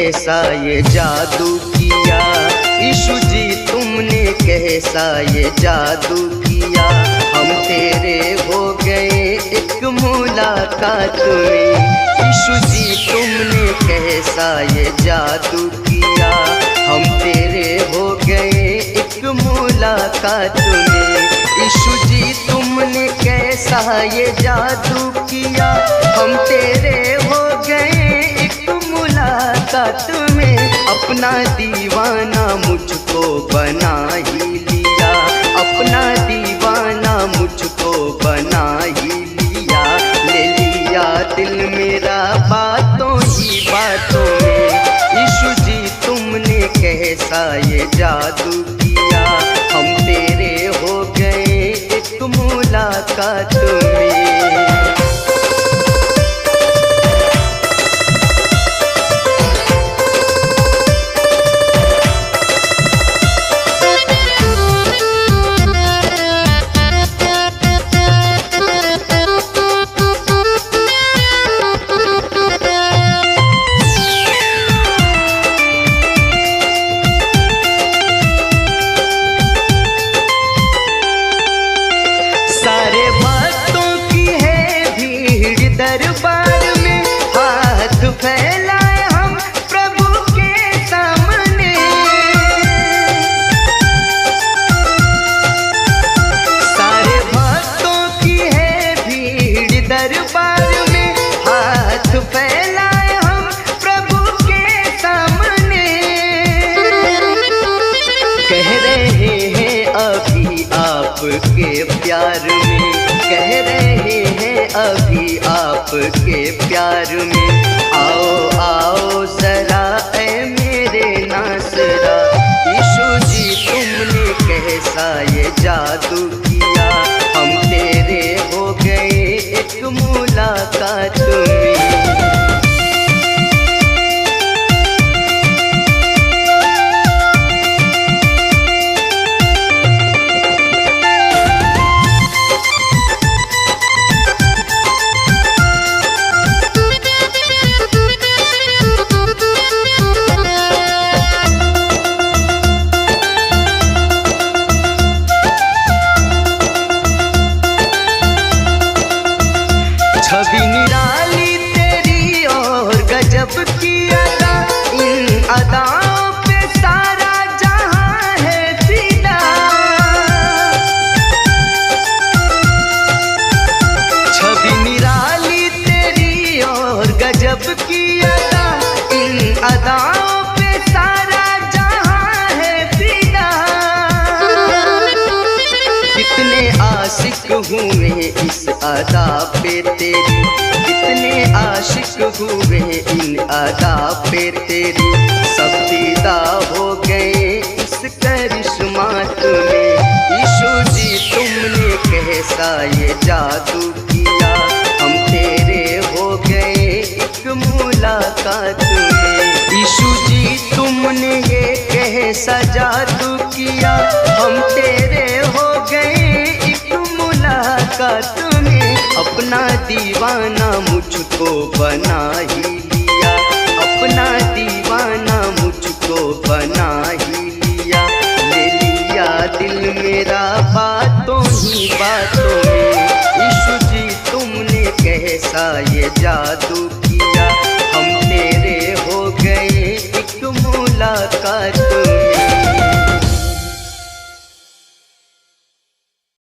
कैसा ये जादू किया, यीशु जी तुमने कैसा ये जादू किया। हम तेरे हो गए एक मुलाकात में, यीशु जी तुमने कैसा ये जादू किया। हम तेरे हो गए एक मुलाकात में, यीशु जी तुमने कैसा ये जादू किया। हम तेरे हो गए एक मुलाकात में, अपना दीवाना मुझको बना ही लिया, अपना दीवाना मुझको बना ही लिया। ले लिया दिल मेरा बातों ही बातों में, यीशु जी तुमने कैसा ये जादू किया। हम तेरे हो गए एक मुलाकात में। दरबार में हाथ फैलाए हम प्रभु के सामने, सारे भक्तों की है भीड़ दरबार में, हाथ फैलाए हम प्रभु के सामने। कह रहे हैं अभी आपके प्यार में, कह रहे हैं अभी आपके प्यार में। आओ आओ जरा ऐ मेरे नासरा, यीशु जी तुमने कैसा ये जादू किया। हम तेरे हो गए एक मुलाकात में। छवि निराली तेरी और गजब की अदा, इन अदाओं पे सारा जहां है फिदा। छवि निराली तेरी और गजब की अदा, इन अदाओं पे सारा जहां है फिदा। कितने आशिक हुए इस अदा पे तेरी, कितने आशिक हुए इन अदा पे तेरी। सब दीदा हो गए इस करिश्मात में, यीशु जी तुमने कैसा ये जादू किया। हम तेरे हो गए एक मुलाकात में, यीशु जी तुमने ये कैसा जादू किया। हम तेरे हो गए एक मुलाकात में, अपना दीवाना मुझको बना ही लिया, अपना दीवाना मुझको बना ही लिया। ले लिया दिल मेरा बातों ही बातों में, यीशु जी तुमने कैसा ये जादू किया। हम तेरे हो गए एक मुलाकात